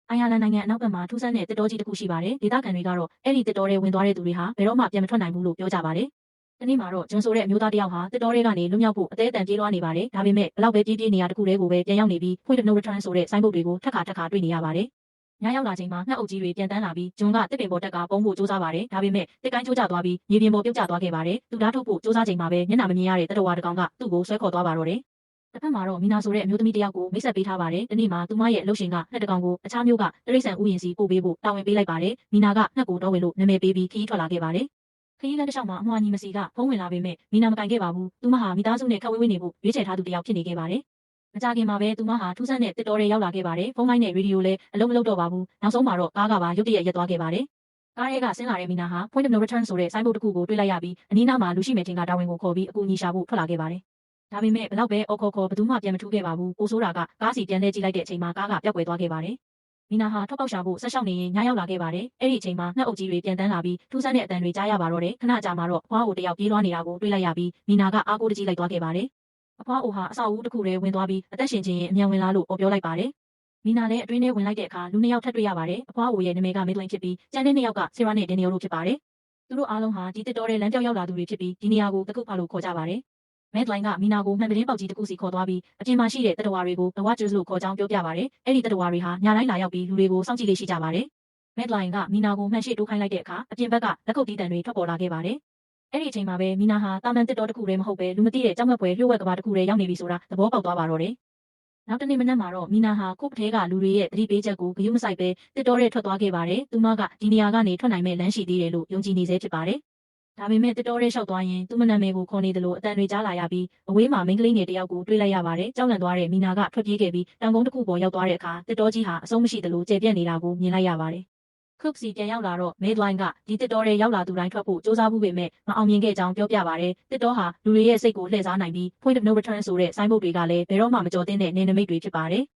အိုင်ယာလန်နိုင်ငံအနောက်ဘက်မှာထူးဆန်းတဲ့တစ်တောကြီးတစ်ခုရှိပါတယ်။ဒေသခံတွေကတော့အဲ့ဒီတစ်တောထဲဝင်သွားတဲ့သူတွေဟာဘယ်တော့မှပြန်မထွက်နိုင်ဘူးလို့ပြောကြပါတယ်။တနေ့မှာတော့ဂျွန်ဆိုတဲ့အမျိုးသားတစ်ယောက်ဟာတစ်တောထဲကနေလွတ်မြောက်ဖို့အသေးအတန်ပြေးလွှားနေပါတယ်။ဒါပေမဲ့ဘလောက်ပဲပြေးနေရတခုတည်းကိုပဲပြန်ရောက်နေပြီး Point of No Return ဆိုတဲ့ဆိုင်းဘုတ်တွေကိုထပ်ခါတွေ့နေရပါတယ်။ညရောက်လာချိန်မှာငှက်အုပ်ကြီးတွေပြန်တန်းလာပြီးဂျွန်ကတစ်ပင်ပေါ်တက်ကပုံဖို့စူးစမ်းပါတယ်။ဒါပေမဲ့တစ်ကိုင်းချိုးကျသွားပြီးမြေပြင်ပေါ်ပြုတ်ကျသွားခဲ့ပါတယ်။သူဓာတ်ထုတ်ဖို့စူးစမ်းချိန်မှာပဲမျက်နှာမမြင်ရတဲ့တတဝါတစ်ကောင်ကသူ့ကိုဆွဲခေါ်သွားပါတော့တယ်။တစ်ဖက်မှာတော့မီနာဆိုတဲ့အမျိုးသမီးတစ်ယောက်ကိုမိတ်ဆက်ပေးထားပါတယ်။ဒီနေ့မှာသူမရဲ့အလုပ်ရှင်ကငှက်တစ်ကောင်ကိုအခြားမျိုးကတရိတ်ဆန်ဥယျာဉ်စီပို့ပေးဖို့တာဝန်ပေးလိုက်ပါတယ်။မီနာကငှက်ကိုတော့ဝင်လို့နာမည်ပေးပြီးခရီးထွက်လာခဲ့ပါတယ်။ခရီးလမ်းတစ်လျှောက်မှာအမွှာညီမစီကဖုံးဝင်လာပေမဲ့မီနာမကင်ခဲ့ပါဘူး။သူမဟာမိသားစုနဲ့ခက်ဝေးဝေးနေဖို့ရွေးချယ်ထားသူတစ်ယောက်ဖြစ်နေခဲ့ပါတယ်။မကြခင်မှာပဲသူမဟာထူးဆန်းတဲ့တစ်တော်တွေရောက်လာခဲ့ပါတယ်။ဖုန်းလိုင်းနဲ့ရေဒီယိုလည်းအလုံးမလုံးတော့ပါဘူး။နောက်ဆုံးမှာတော့ကားကပါရုတ်တရက်ရပ်သွားခဲ့ပါတယ်။ကားရဲကဆင်းလာတဲ့မီနာဟာ Point of No Return ဆိုတဲ့ဆိုင်းဘုတ်တစ်ခုကိုတွေ့လိုက်ရပြီးအနီးနားမှာလူရှိမယ်ထင်ကတာဝန်ကိုခေါ်ပြီးအကူအညီရှာဖို့ထွက်လာခဲ့ပါတယ်။ဒါပေမဲ့ဘလောက်ပဲအော်ခေါ်ဘသူမှပြန်မထူးခဲ့ပါဘူး။ကိုဆိုးတာကကားစီပြန်လဲကြည့်လိုက်တဲ့အချိန်မှာကားကပျောက်ကွယ်သွားခဲ့ပါတယ်။မီနာဟာထွက်ပေါက်ရှာဖို့ဆက်လျှောက်နေရင်ညရောက်လာခဲ့ပါတယ်။အဲ့ဒီအချိန်မှာငှက်အုပ်ကြီးတွေပြန်တန်းလာပြီးထူးဆန်းတဲ့အတန်တွေကြားရပါတော့တယ်။ခဏကြာမှတော့အဖွားအိုတယောက်ပြေးလွှားနေတာကိုတွေ့လိုက်ရပြီးမီနာကအားကိုးတကြီးလိုက်သွားခဲ့ပါတယ်။အဖွားအိုဟာအဆောက်အဦတစ်ခုထဲဝင်သွားပြီးအသက်ရှင်ခြင်းရဲ့အမြန်ဝင်လာလို့အော်ပြောလိုက်ပါတယ်။မီနာလည်းအတွင်းထဲဝင်လိုက်တဲ့အခါလူနှစ်ယောက်ထပ်တွေ့ရပါတယ်။အဖွားအိုရဲ့နာမည်ကမစ်ဒလင်ဖြစ်ပြီးကျန်တဲ့နှစ်ယောက်ကဆီရာနဲ့ဒန်နီယယ်တို့ဖြစ်ပါတယ်။သူတို့အားလုံးဟာဒီတစ်တော်ထဲလမ်းပြောက်ရောက်လာသူတွေဖြစ်ပြီးဒီနေရာကိုတကုတ်ဖာလို့ခေါ်ကြပါတယ်။မက်ဒလိုင်းကမီနာကိုမှန်ပတင်းပေါက်ကြီးတစ်ခုစီခေါ်သွားပြီးအပြင်မှာရှိတဲ့တတဝါတွေကိုThe Watchers လို့ခေါ်ကြောင်းပြောပြပါတယ်။အဲ့ဒီတတဝါတွေဟာညတိုင်းလာရောက်ပြီးလူတွေကိုစောင့်ကြည့်လေးရှိကြပါတယ်။မက်ဒလိုင်းကမီနာကိုမှန်ရှိတိုးခိုင်းလိုက်တဲ့အခါအပြင်ဘက်ကလက်ကုပ်တီးတံတွေထွက်ပေါ်လာခဲ့ပါတယ်။အဲ့ဒီအချိန်မှာပဲမီနာဟာတာမန်တစ်တော်တစ်ခုတည်းမဟုတ်ပဲလူမသိတဲ့ကြောက်မက်ဖွယ်လျှို့ဝှက်ကဘာတစ်ခုတည်းရောက်နေပြီဆိုတာသဘောပေါက်သွားပါတော့တယ်။နောက်တနေ့မနက်မှာတော့မီနာဟာခုတ်ထဲကလူတွေရဲ့သတိပေးချက်ကိုဂရုမစိုက်ပဲတစ်တော်ထဲထွက်သွားခဲ့ပါတယ်။သူမကဒီနေရာကနေထွက်နိုင်မဲ့လမ်းရှိသေးတယ်လို့ယုံကြည်နေသေးဖြစ်ပါတယ်။ဒါပေမဲ့တစ်တော်ထဲလျှောက်သွားရင်သူ့မနာမည်ကိုခေါ်နေတယ်လို့အတန်တွေကြားလာရပြီးအဝေးမှာမိန်းကလေးငယ်တစ်ယောက်ကိုတွေ့လိုက်ရပါတယ်။ကြောက်လန့်သွားတဲ့မီနာကထွက်ပြေးခဲ့ပြီးတောင်ကုန်းတစ်ခုပေါ်ရောက်သွားတဲ့အခါတစ်တော်ကြီးဟာအဆုံးမရှိတယ်လို့ကျေပြန့်နေတာကိုမြင်လိုက်ရပါတယ်။ခုတ်စီပြန်ရောက်လာတော့မေဒလိုင်းကဒီတစ်တော်ထဲရောက်လာသူတိုင်းထွက်ဖို့စူးစမ်းမှုပေမဲ့မအောင်မြင်ခဲ့ကြောင်းပြောပြပါတယ်။တစ်တော်ဟာလူတွေရဲ့စိတ်ကိုလှည့်စားနိုင်ပြီး Point of No Return ဆိုတဲ့ဆိုင်းဘုတ်တွေကလည်းဘယ်တော့မှမကြော်သင့်တဲ့နေနမိတ်တွေဖြစ်ပါတယ်။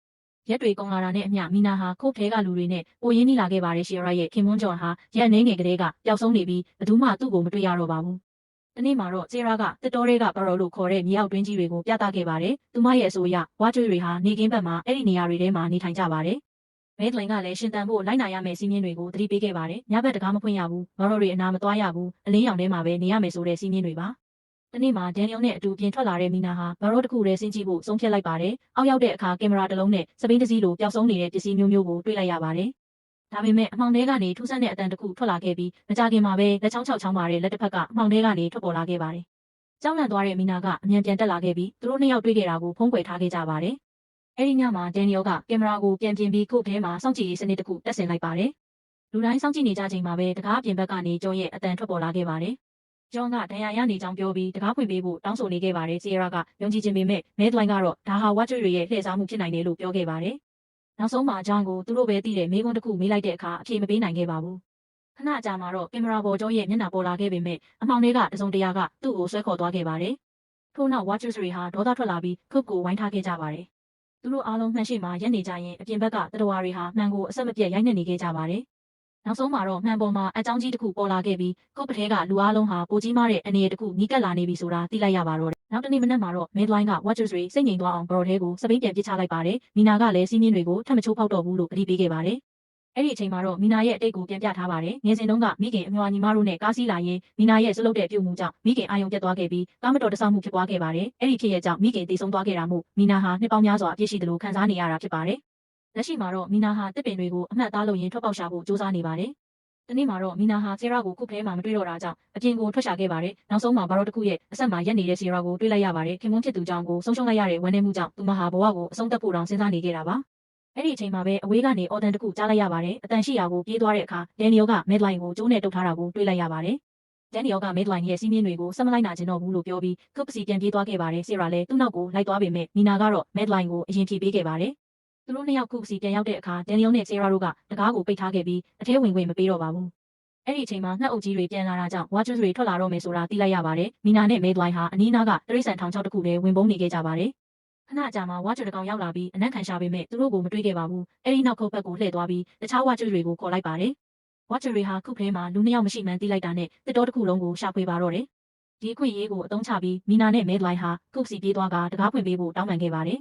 ရက်တွေကုန်လာတာနဲ့အမျှမီနာဟာခုတ်ထဲကလူတွေနဲ့ပိုရင်းနှီးလာခဲ့ပါတယ်ရှီယာရဲ့ခင်မွန်းဂျွန်ဟာရက်နေငယ်ကလေးကပျောက်ဆုံးနေပြီးဘယ်သူမှသူ့ကိုမတွေ့ရတော့ပါဘူး။ဒီနေ့မှာတော့ဆီရာကတစ်တော်တွေကဘာရော်လို့ခေါ်တဲ့မြေအောက်တွင်းကြီးတွေကိုပြသခဲ့ပါတယ်။သူမရဲ့အဆိုအရဝါကျွေးတွေဟာနေကင်းဘက်မှာအဲ့ဒီနေရာတွေထဲမှာနေထိုင်ကြပါတယ်။မက်ဒလင်ကလည်းရှင်တန်ဖို့လိုက်နာရမယ့်စီးမြင်တွေကိုသတိပေးခဲ့ပါတယ်။ညဘက်တကားမဖွင့်ရဘူး။ဘာရော်တွေအနာမသွားရဘူး။အလင်းရောင်ထဲမှာပဲနေရမယ်ဆိုတဲ့စီးမြင်တွေပါ။ဒီနေ့မှာဒန်နီယယ်နဲ့အတူပြင်ထွက်လာတဲ့မီနာဟာဘာရော့တစ်ခုတည်းဆင်းကြည့်ဖို့ဆုံးဖြတ်လိုက်ပါတယ်။အောက်ရောက်တဲ့အခါကင်မရာတစ်လုံးနဲ့စပိန်တစ်စီးလိုပျောက်ဆုံးနေတဲ့ပစ္စည်းမျိုးမျိုးကိုတွေ့လိုက်ရပါတယ်။ဒါပေမဲ့အမှောင်ထဲကနေထူးဆန်းတဲ့အတန်တစ်ခုထွက်လာခဲ့ပြီးမကြခင်မှာပဲလက်ချောင်းချောက်ချောင်းပါတဲ့လက်တစ်ဖက်ကအမှောင်ထဲကနေထွက်ပေါ်လာခဲ့ပါတယ်။ကြောက်လန့်သွားတဲ့မီနာကအမြန်ပြန်တက်လာခဲ့ပြီးသူတို့နှစ်ယောက်တွေ့ခဲ့တာကိုဖုံးကွယ်ထားခဲ့ကြပါတယ်။အဲဒီညမှာဒန်နီယယ်ကကင်မရာကိုပြန်ပြင်ပြီးခုတ်ထဲမှာစောင့်ကြည့်ရေးစနစ်တစ်ခုတက်ဆင်လိုက်ပါတယ်။လူတိုင်းစောင့်ကြည့်နေကြချိန်မှာပဲတကားအပြင်ဘက်ကနေကျော်ရဲ့အတန်ထွက်ပေါ်လာခဲ့ပါတယ်။ဂျွန်ကဒဏ်ရာရနေကြောင်းပြောပြီးတကားဖွင့်ပေးဖို့တောင်းဆိုနေခဲ့ပါတယ်ဆီရာကယုံကြည်ခြင်းပေမဲ့မဲဒလိုင်းကတော့ဒါဟာဝါကျွေးတွေရဲ့လှည့်စားမှုဖြစ်နိုင်တယ်လို့ပြောခဲ့ပါတယ်။နောက်ဆုံးမှာဂျွန်ကိုသူတို့ပဲသိတဲ့မေးခွန်းတစ်ခုမေးလိုက်တဲ့အခါအဖြေမပေးနိုင်ခဲ့ပါဘူး။ခဏကြာမှတော့ကင်မရာပေါ်ကျော်ရဲ့မျက်နှာပေါ်လာခဲ့ပေမဲ့အမှောင်တွေကတစုံတရာကသူ့ကိုဆွဲခေါ်သွားခဲ့ပါတယ်။ထို့နောက်ဝါကျွေးတွေဟာဒေါသထွက်လာပြီးခုတ်ကိုဝိုင်းထားခဲ့ကြပါတယ်။သူတို့အားလုံးမှန်ရှိမှရက်နေကြရင်အပြင်ဘက်ကတတဝါတွေဟာမှန်ကိုအဆက်မပြတ်ရိုက်နှက်နေခဲ့ကြပါတယ်။နောက်ဆုံးမှာတော့မှန်ပေါ်မှာအကြောင်းကြီးတစ်ခုပေါ်လာခဲ့ပြီးကုတ်ပထဲကလူအားလုံးဟာပိုကြီးမားတဲ့အနေအတစ်ခုနီးကပ်လာနေပြီဆိုတာသိလိုက်ရပါတော့တယ်။နောက်တနေ့မနက်မှာတော့မဲဒလိုင်းက Watchers တွေစိတ်ငြိမ်သွားအောင်ဘရော်ထဲကိုစပိန်ပြန်ပစ်ချလိုက်ပါတယ်။မီနာကလည်းစီးမြင်တွေကိုထပ်မချိုးဖောက်တော့ဘူးလို့အတိပေးခဲ့ပါတယ်။အဲ့ဒီအချိန်မှာတော့မီနာရဲ့အတိတ်ကိုပြန်ပြထားပါတယ်။ငယ်စဉ်တုန်းကမိခင်အမွှာညီမတို့နဲ့ကားစီးလာရင်မီနာရဲ့ဆွလုတ်တဲ့အပြုတ်မှုကြောင့်မိခင်အာယုံပြတ်သွားခဲ့ပြီးကားမတော်တဆမှုဖြစ်ပွားခဲ့ပါတယ်။အဲ့ဒီဖြစ်ရဲ့ကြောင့်မိခင်တည်ဆုံးသွားခဲ့တာမို့မီနာဟာနှစ်ပေါင်းများစွာအပြစ်ရှိတယ်လို့ခံစားနေရတာဖြစ်ပါတယ်။လက်ရှိမှာတော့မီနာဟာတစ်ပင်တွေကိုအမှတ်သားလို့ရင်ထွက်ပေါက်ရှာဖို့စူးစမ်းနေပါတယ်။ဒီနေ့မှာတော့မီနာဟာဆီရာကိုခုတ်ထဲမှာမတွေ့တော့တာကြောင့်အပြင်ကိုထွက်ရှာခဲ့ပါတယ်။နောက်ဆုံးမှာဘာရော့တစ်ခုရဲ့အဆက်မှာရက်နေတဲ့ဆီရာကိုတွေ့လိုက်ရပါတယ်။ခင်မွန်းဖြစ်သူကြောင့်ကိုဆုံးရှုံးလိုက်ရတဲ့ဝမ်းနည်းမှုကြောင့်သူမဟာဘဝကိုအဆုံးသတ်ဖို့တောင်စဉ်းစားနေခဲ့တာပါ။အဲ့ဒီအချိန်မှာပဲအဝေးကနေအော်တန်တစ်ခုကြားလိုက်ရပါတယ်။အတန်ရှိရာကိုပြေးသွားတဲ့အခါဒန်နီယယ်ကမက်ဒလိုင်းကိုကျိုးနဲ့တုပ်ထားတာကိုတွေ့လိုက်ရပါတယ်။ဒန်နီယယ်ကမက်ဒလိုင်းရဲ့စီးမြင်တွေကိုဆက်မလိုက်နာကျင်တော့ဘူးလို့ပြောပြီးကုတ်ပစီပြန်ပြေးသွားခဲ့ပါတယ်။ဆီရာလည်းသူ့နောက်ကိုလိုက်သွားပေမဲ့မီနာကတော့မက်ဒလိုင်းကိုအရင်ဖြေပေးခဲ့ပါတယ်။သူတို့နှစ်ယောက်ကုတ်ပစီပြန်ရောက်တဲ့အခါဒန်နီယယ်နဲ့ဆီရာတို့ကတကားကိုပိတ်ထားခဲ့ပြီးအထဲဝင်ခွင့်မပေးတော့ပါဘူး။အဲ့ဒီအချိန်မှာငှက်အုပ်ကြီးတွေပြန်လာတာကြောင့်ဝါကျွေးတွေထွက်လာတော့မယ်ဆိုတာသိလိုက်ရပါတယ်။မီနာနဲ့မဲဒလိုင်းဟာအနီးနားကတရိတ်ဆန်ထောင်ချောက်တစ်ခုထဲဝင်ပုန်းနေခဲ့ကြပါတယ်။ခဏကြာမှဝါကျွေးတစ်ကောင်ရောက်လာပြီးအနက်ခံရှာပေမဲ့သူတို့ကိုမတွေ့ခဲ့ပါဘူး။အဲ့ဒီနောက်ခုတ်ဘက်ကိုလှည့်သွားပြီးတခြားဝါကျွေးတွေကိုခေါ်လိုက်ပါတယ်။ဝါကျွေးတွေဟာခုတ်ထဲမှာလူနှစ်ယောက်မရှိမှန်းသိလိုက်တာနဲ့တစ်တော်တစ်ခုလုံးကိုရှာဖွေပါတော့တယ်။ဒီအခွင့်အရေးကိုအသုံးချပြီးမီနာနဲ့မဲဒလိုင်းဟာခုတ်စီပြေးသွားကတကားဖွင့်ပေးဖို့တောင်းပန်ခဲ့ပါတယ်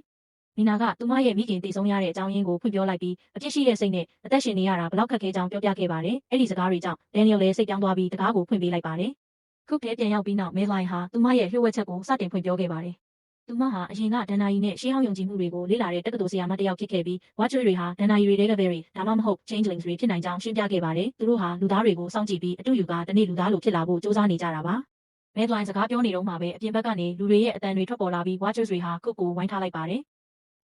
မီနာကသူမရဲ့မိခင်တည်ဆုံးရတဲ့အကြောင်းရင်းကိုဖွင့်ပြောလိုက်ပြီးအပြစ်ရှိတဲ့စိတ်နဲ့အသက်ရှင်နေရတာဘလောက်ခက်ခဲကြောင်းပြောပြခဲ့ပါတယ်။အဲ့ဒီစကားတွေကြောင့်ဒန်နီယယ်လည်းစိတ်ပြောင်းသွားပြီးတကားကိုဖွင့်ပေးလိုက်ပါတယ်။ခုထဲပြန်ရောက်ပြီးနောက်မဲလိုင်းဟာသူမရဲ့လျှို့ဝှက်ချက်ကိုစတင်ဖွင့်ပြောခဲ့ပါတယ်။သူမဟာအရင်ကဒန်နာယီနဲ့ရှေးဟောင်းယုံကြည်မှုတွေကိုလေ့လာတဲ့တက္ကသိုလ်ဆရာမတစ်ယောက်ဖြစ်ခဲ့ပြီး Watcher တွေဟာဒန်နာယီတွေတဲ့ကပဲဒါမှမဟုတ် changelings တွေဖြစ်နိုင်ကြောင်းရှင်းပြခဲ့ပါတယ်။သူတို့ဟာလူသားတွေကိုစောင့်ကြည့်ပြီးအတူယူကတနေ့လူသားလိုဖြစ်လာဖို့စူးစမ်းနေကြတာပါ။မဲလိုင်းစကားပြောနေတော့မှပဲအပြင်ဘက်ကနေလူတွေရဲ့အတန်တွေထွက်ပေါ်လာပြီး Watchers တွေဟာခုတ်ကိုဝိုင်းထားလိုက်ပါတယ်။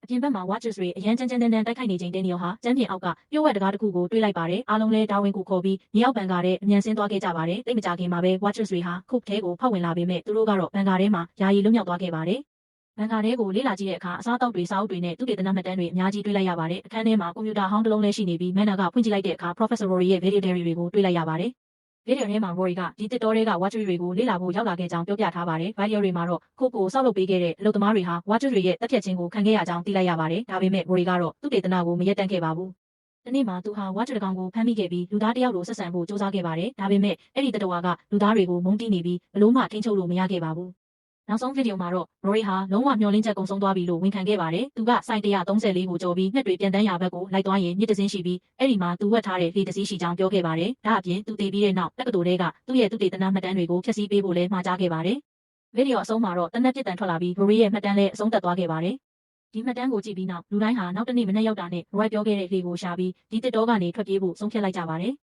အပြင်ဘက်မှာ Watchers တွေအရန်ချမ်းချမ်းတန်းတိုက်ခိုက်နေချိန်ဒန်နီယယ်ဟာကျမ်းပြင်အောက်ကပြို့ဝက်တကားတစ်ခုကိုတွေးလိုက်ပါတယ်။အားလုံးလည်းဒါဝင်ကိုခေါ်ပြီးမြေအောက်ဘန်ကာတဲ့အမြန်ဆင်းသွားခဲ့ကြပါတယ်။တိတ်မကြခင်မှာပဲ Watchers တွေဟာခုတ်ထဲကိုဖောက်ဝင်လာပေမဲ့သူတို့ကတော့ဘန်ကာထဲမှာယာယီလွတ်မြောက်သွားခဲ့ပါတယ်။ဘန်ကာထဲကိုလေ့လာကြည့်တဲ့အခါအစားအသောက်တွေစာအုပ်တွေနဲ့သူတေသနမှတ်တမ်းတွေအများကြီးတွေ့လိုက်ရပါတယ်။အခန်းထဲမှာကွန်ပျူတာဟောင်းတစ်လုံးလည်းရှိနေပြီးမန်နာကဖွင့်ကြည့်လိုက်တဲ့အခါ Professor Rory ရဲ့ video diary တွေကိုတွေ့လိုက်ရပါတယ်။ဗီဒီယိုထဲမှာ Rory ကဒီတစ်တော်တွေက Watcher တွေကိုလေ့လာဖို့ရောက်လာခဲ့ကြောင်းပြောပြထားပါတယ်။ဗီဒီယိုတွေမှာတော့ခုတ်ကိုဆောက်လုပ်ပေးခဲ့တဲ့အလုပ်သမားတွေဟာ Watcher တွေရဲ့တက်ဖြတ်ခြင်းကိုခံခဲ့ရကြောင်းသိလိုက်ရပါတယ်။ဒါပေမဲ့ Rory ကတော့သူတေသနကိုမရက်တန့်ခဲ့ပါဘူး။ဒီနေ့မှာသူဟာ Watcher ကောင်ကိုဖမ်းမိခဲ့ပြီးလူသားတစ်ယောက်လိုဆက်ဆံဖို့စူးစမ်းခဲ့ပါတယ်။ဒါပေမဲ့အဲ့ဒီတတော်ကလူသားတွေကိုမုန်းတီးနေပြီးဘလို့မှထိန်းချုပ်လို့မရခဲ့ပါဘူး။နောက်ဆုံးဗီဒီယိုမှာတော့ Rory ဟာလုံးဝမျောလင်းချက်ကုန်ဆုံးသွားပြီလို့ဝန်ခံခဲ့ပါတယ်။သူကစိုင်း134ကိုကြော်ပြီးငှက်တွေပြန်တန်းရာဘက်ကိုလိုက်သွားရင်မြစ်တစင်းရှိပြီးအဲ့ဒီမှာသူဝတ်ထားတဲ့လေတစည်းရှိကြောင်းပြောခဲ့ပါတယ်။ဒါအပြင်သူတည်ပြီးတဲ့နောက်တက္ကသိုလ်တွေကသူ့ရဲ့သူတေသနမှတ်တမ်းတွေကိုဖျက်ဆီးပေးဖို့လည်းမှာကြားခဲ့ပါတယ်။ဗီဒီယိုအဆုံးမှာတော့တနက်ပြစ်တန်ထွက်လာပြီး Rory ရဲ့မှတ်တမ်းလည်းအဆုံးသတ်သွားခဲ့ပါတယ်။ဒီမှတ်တမ်းကိုကြည့်ပြီးနောက်လူတိုင်းဟာနောက်တစ်နေ့မနေ့ရောက်တာနဲ့ Roy ပြောခဲ့တဲ့လေကိုရှာပြီးဒီတစ်တော်ကနေထွက်ပြေးဖို့ဆုံးဖြတ်လိုက်ကြပါတယ်။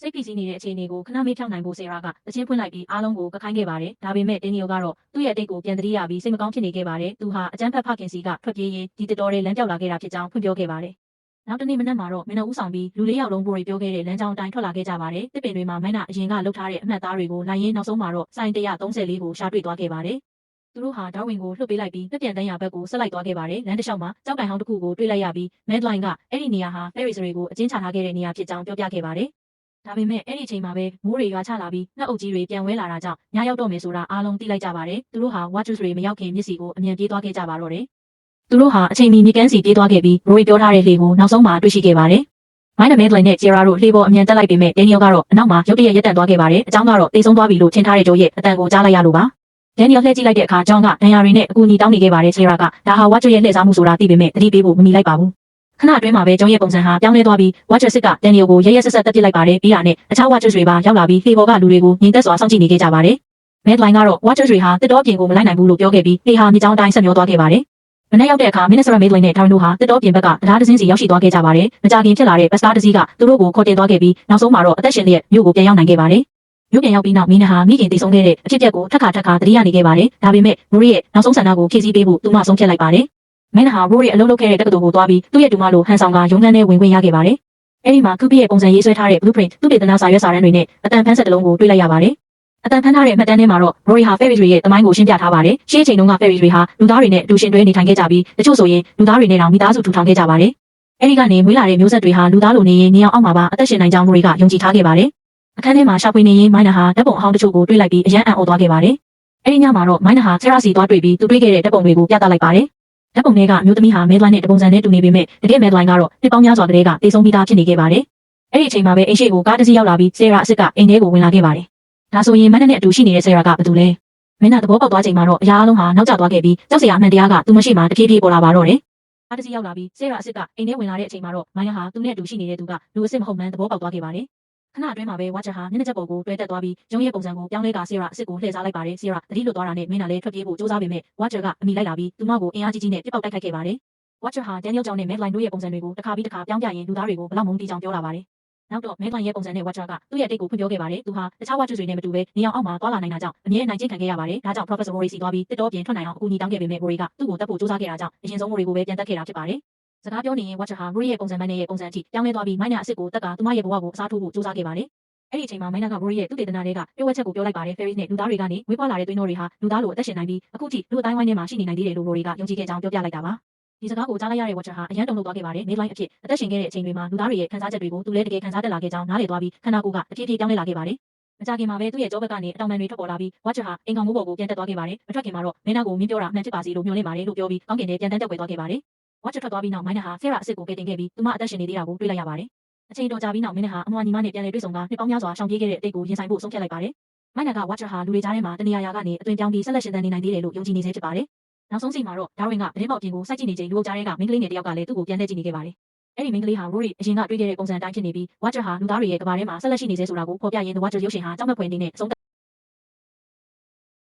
စိတ်ဖိစီးနေတဲ့အခြေအနေကိုခဏမေးဖြောင်းနိုင်ဖို့ဆရာကတချင်းဖွင့်လိုက်ပြီးအားလုံးကိုကခိုင်းခဲ့ပါတယ်။ဒါပေမဲ့ဒန်နီယယ်ကတော့သူ့ရဲ့အတိတ်ကိုပြန်သတိရပြီးစိတ်မကောင်းဖြစ်နေခဲ့ပါတယ်။သူဟာအကြမ်းဖက်ဖခင်စီကထွက်ပြေးရင်ဒီတတော်တွေလမ်းပြောက်လာခဲ့တာဖြစ်ကြောင်းဖွင့်ပြောခဲ့ပါတယ်။နောက်တစ်နေ့မနက်မှာတော့မင်းတို့ဦးဆောင်ပြီးလူ၄ယောက်လုံးပေါ်ပြောခဲ့တဲ့လမ်းကြောင်းအတိုင်းထွက်လာခဲ့ကြပါတယ်။တစ်ပင်တွေမှာမိုင်းနာအရင်ကလှုပ်ထားတဲ့အမှတ်သားတွေကိုနိုင်ရင်းနောက်ဆုံးမှာတော့စိုင်း134ကိုရှာတွေ့သွားခဲ့ပါတယ်။သူတို့ဟာဒါဝင်ကိုလှုပ်ပေးလိုက်ပြီးပြပြန်တန်းရဘက်ကိုဆက်လိုက်သွားခဲ့ပါတယ်။လမ်းတစ်လျှောက်မှာကြောက်တိုင်ဟောင်းတစ်ခုကိုတွေ့လိုက်ရပြီး Madeline ကအဲ့ဒီနေရာဟာ Ferris တွေကိုအကျဉ်းချထားခဲ့တဲ့နေရာဖြစ်ကြောင်းပြောပြခဲ့ပါတယ်။ဒါပေမဲ့အဲ့ဒီအချိန်မှာပဲမိုးတွေရွာချလာပြီးနှက်အုပ်ကြီးတွေပြန်ဝဲလာတာကြောင့်ညရောက်တော့မယ်ဆိုတာအားလုံးသိလိုက်ကြပါတယ်။သူတို့ဟာ Watchers တွေမရောက်ခင်မျက်စီကိုအမြန်ပြေးသွားခဲ့ကြပါတော့တယ်။သူတို့ဟာအချိန်မီမြေကမ်းစီပြေးသွားခဲ့ပြီး Rory ပြောထားတဲ့လေကိုနောက်ဆုံးမှာတွေ့ရှိခဲ့ပါတယ်။ Mine Madeline နဲ့ Jera တို့လှေပေါ်အမြန်တက်လိုက်ပေမဲ့ Daniel ကတော့အနောက်မှာရုတ်တရက်ရပ်တန့်သွားခဲ့ပါတယ်။အကြောင်းကတော့တိတ်ဆုံးသွားပြီလို့ထင်ထားတဲ့ဂျိုးရဲ့အတန်ကိုကြားလိုက်ရလို့ပါ။ Daniel လှည့်ကြည့်လိုက်တဲ့အခါ John ကဒဏ်ရာတွေနဲ့အကူအညီတောင်းနေခဲ့ပါတယ် Jera ကဒါဟာ Watcher ရဲ့လှည့်စားမှုဆိုတာသိပေမဲ့သတိပေးဖို့မမီလိုက်ပါဘူး။ခဏအတွင်းမှာပဲဂျုံရဲ့ပုံစံဟာပြောင်းလဲသွားပြီး Watcher စစ်ကဒန်နီယယ်ကိုရဲရဲဆက်ဆက်တက်ပစ်လိုက်ပါတယ်ပြီးတာနဲ့အခြား Watchers တွေပါရောက်လာပြီးလှေပေါ်ကလူတွေကိုငြိမ်သက်စွာစောင့်ကြည့်နေခဲ့ကြပါတယ်။ Madeline ကတော့ Watchers တွေဟာတစ်တော်ပြင်ကိုမလိုက်နိုင်ဘူးလို့ပြောခဲ့ပြီးလှေဟာမြေကြောင်းတိုင်းဆက်မျောသွားခဲ့ပါတယ်။မနေ့ရောက်တဲ့အခါ Minister Madeline နဲ့ Darren တို့ဟာတစ်တော်ပြင်ဘက်ကတရားတစ်စင်းစီရောက်ရှိသွားခဲ့ကြပါတယ်။မကြခင်ဖြစ်လာတဲ့ဘတ်စကားတစ်စီးကသူတို့ကိုခေါ်တင်သွားခဲ့ပြီးနောက်ဆုံးမှာတော့အသက်ရှင်လျက်မြို့ကိုပြန်ရောက်နိုင်ခဲ့ပါတယ်။မြို့ပြန်ရောက်ပြီးနောက်မင်းနာဟာမိခင်တည်ဆုံးခဲ့တဲ့အဖြစ်အပျက်ကိုထပ်ခါသတိရနေခဲ့ပါတယ်။ဒါပေမဲ့ Rory ရဲ့နောက်ဆုံးဆန္ဒကိုဖြည့်ဆည်းပေးဖို့သူမဆုံးဖြတ်လိုက်ပါတယ်။မင်းနာဟာ Rory အလုပ်လုပ်ခဲ့တဲ့တက္ကသိုလ်ကိုသွားပြီးသူ့ရဲ့တူမလိုဟန်ဆောင်ကရုံးခန်းထဲဝင်ခွင့်ရခဲ့ပါတယ်။အဲဒီမှာကူပီရဲ့ပုံစံရေးဆွဲထားတဲ့ blueprint သူ့ဒေသနာစာရွက်စာတမ်းတွေနဲ့အတန်ဖန်းဆက်တစ်လုံးကိုတွေ့လိုက်ရပါတယ်။အတန်ဖန်းထားတဲ့မှတ်တမ်းထဲမှာတော့ Rory ဟာ Ferris တွေရဲ့တမိုင်းကိုရှင်းပြထားပါတယ်။ရှေးအချိန်တုန်းက Ferris တွေဟာလူသားတွေနဲ့အတူရှင်တွဲနေထိုင်ခဲ့ကြပြီးတချို့ဆိုရင်လူသားတွေနဲ့တောင်မိသားစုထူထောင်ခဲ့ကြပါတယ်။အဲဒီကနေမွေးလာတဲ့မျိုးဆက်တွေဟာလူသားလိုနေရင်နေအောင်အောက်မှာပါအသက်ရှင်နိုင်ကြောင်း Rory ကယုံကြည်ထားခဲ့ပါတယ်။အခန်းထဲမှာရှာဖွေနေရင်မိုင်းနာဟာဓာတ်ပုံအဟောင်းတချို့ကိုတွေ့လိုက်ပြီးအယမ်းအံ့ဩသွားခဲ့ပါတယ်။အဲဒီညမှာတော့မိုင်းနာဟာဆရာစီသွားတွေ့ပြီးသူတွေ့ခဲ့တဲ့ဓာတ်ပုံတွေကိုပြသလိုက်ပါတယ်။ဓာတ်ပုံတွေကမျိုးသမီးဟာ Madeline နဲ့တပုံစံနဲ့တူနေပေမဲ့တကယ် Madeline ကတော့နှစ်ပေါင်းများစွာကတည်းကတည်ဆုံးပြီးသားဖြစ်နေခဲ့ပါတယ်။အဲ့ဒီအချိန်မှာပဲအိမ်ရှိကိုကားတစ်စီးရောက်လာပြီး Sarah အစ်စ်ကအိမ်ထဲကိုဝင်လာခဲ့ပါတယ်။ဒါဆိုရင်မန်းနဲ့အတူရှိနေတဲ့ Sarah ကဘာတူလဲ။မင်းကသဘောပေါက်သွားချိန်မှာတော့အရာအလုံးဟာနောက်ကျသွားခဲ့ပြီးကြောက်စရာအမှန်တရားကသူမရှိမှတဖြည်းဖြည်းပေါ်လာပါတော့တယ်။ကားတစ်စီးရောက်လာပြီး Sarah အစ်စ်ကအိမ်ထဲဝင်လာတဲ့အချိန်မှာတော့မိုင်းဟာသူနဲ့အတူရှိနေတဲ့သူကလူအစ်စ်မဟုတ်မှန်းသဘောပေါက်သွားခဲ့ပါတယ်။ခဏအတွင်းမှာပဲ Watcher ဟာမျက်နှာချက်ပေါ်ကိုတွဲတက်သွားပြီးဂျုံရဲ့ပုံစံကိုပြောင်းလဲက Sarah အစ်စ်ကိုလှည့်စားလိုက်ပါတယ်။ Sarah တတိလွတ်သွားတာနဲ့မင်းကလည်းထွက်ပြေးဖို့ကြိုးစားပေမဲ့ Watcher ကအမိလိုက်လာပြီးသူမကိုအင်အားကြီးကြီးနဲ့ပြစ်ပေါက်တိုက်ခိုက်ခဲ့ပါတယ်။ Watcher ဟာ Daniel John နဲ့ Madeline တို့ရဲ့ပုံစံတွေကိုတစ်ခါပြီးတစ်ခါပြောင်းပြရင်လူသားတွေကိုဘလောက်မုန်းတီးကြောင်ပြောလာပါတယ်။နောက်တော့ Madeline ရဲ့ပုံစံနဲ့ Watcher ကသူ့ရဲ့အတိတ်ကိုဖွင့်ပြောခဲ့ပါတယ်။သူဟာတခြား Watchers တွေနဲ့မတူဘဲနေအောင်အောက်မှာသွားလာနိုင်တာကြောင့်အမြဲနိုင်ချင်းခံခဲ့ရပါတယ်။ဒါကြောင့် Professor Rory စီသွားပြီးတစ်တော်ပြင်ထွက်နိုင်အောင်အကူအညီတောင်းခဲ့ပေမဲ့ Rory ကသူ့ကိုတပ်ဖို့ကြိုးစားခဲ့တာကြောင့်အရင်ဆုံး Rory ကိုပဲပြန်တက်ခဲ့တာဖြစ်ပါတယ်။စကားပြောနေရင် Watcher ဟာ Rory ရဲ့ပုံစံနဲ့ပုံစံအထိပြောင်းလဲသွားပြီးမိုင်းနာအစ်စ်ကိုတက်ကသူမရဲ့ဘဝကိုအစားထိုးဖို့ကြိုးစားခဲ့ပါတယ်။အဲ့ဒီအချိန်မှာမိုင်းနာက Rory ရဲ့သူ့ဒေသနာတွေကပြောဝက်ချက်ကိုပြောလိုက်ပါတယ် Ferris နဲ့လူသားတွေကနေဝေးပွားလာတဲ့သွေးနှောတွေဟာလူသားလိုအသက်ရှင်နိုင်ပြီးအခုထိလူအတိုင်းဝိုင်းထဲမှာရှိနေနိုင်သေးတယ်လို့ Rory ကယုံကြည်ခဲ့ကြောင်းပြောပြလိုက်တာပါ။ဒီစကားကိုကြားလိုက်ရတဲ့ Watcher ဟာအယမ်းတုန်လှုပ်သွားခဲ့ပါတယ်။ Madeline အဖြစ်အသက်ရှင်ခဲ့တဲ့အချိန်တွေမှာလူသားတွေရဲ့ခံစားချက်တွေကိုသူလည်းတကယ်ခံစားတတ်လာခဲ့ကြောင်းနားလည်သွားပြီးခန္ဓာကိုယ်ကတဖြည်းဖြည်းပြောင်းလဲလာခဲ့ပါတယ်။မကြခင်မှာပဲသူ့ရဲ့ကြောဘက်ကနေအတောင်ပံတွေထွက်ပေါ်လာပြီး Watcher ဟာအိမ်ကောင်မိုးပေါ်ကိုပြန်တက်သွားခဲ့ပါတယ်။မထွက်ခင်မှာတော့မင်းသားကိုမင်းပြောတာအမှန်ဖြစ်ပါစေလို့မျှော်လင့်ပါတယ်လို့ပြောပြီးကောင်းကင်ထဲပြန်တန်းတက်ွယ်သွားခဲ့ပါတယ်။ Watcher ထွက်သွားပြီးနောက်မိုင်းနာဟာ Sarah အစ်စ်ကိုကယ်တင်ခဲ့ပြီးသူမအသက်ရှင်နေသေးတာကိုတွေ့လိုက်ရပါတယ်။အချိန်တော်ကြာပြီးနောက်မင်းနာဟာအမွှာညီမနဲ့ပြန်လည်တွေ့ဆုံကနှစ်ပေါင်းများစွာရှောင်ပြေးခဲ့တဲ့အတိတ်ကိုရင်ဆိုင်ဖို့ဆုံးဖြတ်လိုက်ပါတယ်။မိုင်းနာက Watcher ဟာလူတွေကြားထဲမှာတနေရာရာကနေအသွင်ပြောင်းပြီးဆက်လက်ရှင်သန်နေနိုင်သေးတယ်လို့ယုံကြည်နေစေဖြစ်ပါတယ် နောက်ဆုံးချိန်မှာတော့ဒါဝင်ကသတင်းပေါက်ပြင်ကိုစိုက်ကြည့်နေချိန်လူအုပ်ကြားထဲကမိန်းကလေးငယ်တစ်ယောက်ကလည်းသူ့ကိုပြန်လှည့်ကြည့်နေခဲ့ပါတယ်။အဲ့ဒီမိန်းကလေးဟာ Rory အရင်ကတွေ့ခဲ့တဲ့ပုံစံအတိုင်းဖြစ်နေပြီး Watcher ဟာလူသားတွေရဲ့ကဘာထဲမှာဆက်လက်ရှိနေစေဆိုတာကိုဖော်ပြရင်း The Watcher ရုပ်ရှင်ဟာကြောက်မက်ဖွယ်အနေနဲ့အဆုံး